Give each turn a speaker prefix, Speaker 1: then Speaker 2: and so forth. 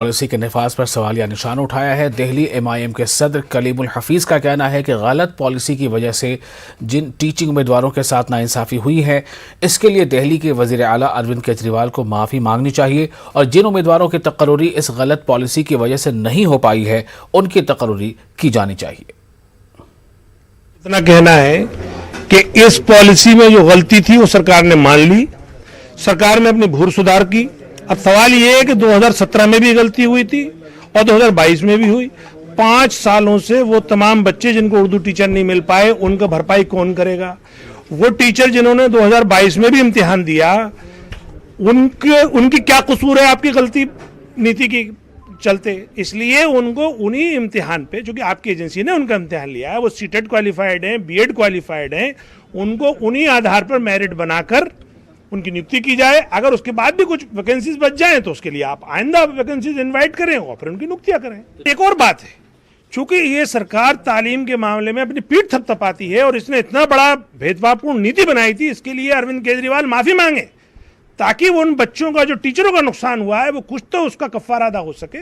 Speaker 1: Policy के नफाज पर सवालिया निशान उठाया है। दिल्ली MIM के सदर कलीमुल हफीज का कहना है कि गलत पॉलिसी की वजह से जिन टीचिंग उम्मीदवारों के साथ नाइंसाफी हुई है, इसके लिए दिल्ली के वजीर आला अरविंद केजरीवाल को माफ़ी मांगनी चाहिए और जिन उम्मीदवारों की तकर्री इस गलत पॉलिसी की वजह से नहीं हो पाई है, उनकी तकर्री की जानी चाहिए।
Speaker 2: इतना कहना है कि इस पॉलिसी में जो गलती थी वो सरकार ने मान ली, सरकार ने अपनी भूल सुधार की। अब सवाल ये है कि 2017 में भी गलती हुई थी और 2022 में भी हुई। 5 सालों से वो तमाम बच्चे जिनको उर्दू टीचर नहीं मिल पाए, उनका भरपाई कौन करेगा? वो टीचर जिन्होंने 2022 में भी इम्तिहान दिया, उनकी क्या कसूर है आपकी गलती नीति की चलते? इसलिए उनको उन्हीं इम्तिहान पे, जो कि आपकी एजेंसी ने उनका इम्तिहान लिया है, वो सीटेट क्वालिफाइड हैं, बीएड क्वालिफाइड हैं, उनको उन्हीं आधार पर मेरिट बनाकर उनकी नियुक्ति की जाए। अगर उसके बाद भी कुछ वैकेंसीज बच जाएं तो उसके लिए आप आइंदा वैकेंसीज इनवाइट करें और फिर उनकी नियुक्तियां करें। एक और बात है, चूंकि ये सरकार तालीम के मामले में अपनी पीठ थपथपाती है और इसने इतना बड़ा भेदभावपूर्ण नीति बनाई थी, इसके लिए अरविंद केजरीवाल माफी मांगे ताकि उन बच्चों का, जो टीचरों का नुकसान हुआ है, वो कुछ तो उसका कफ्फारा अदा हो सके।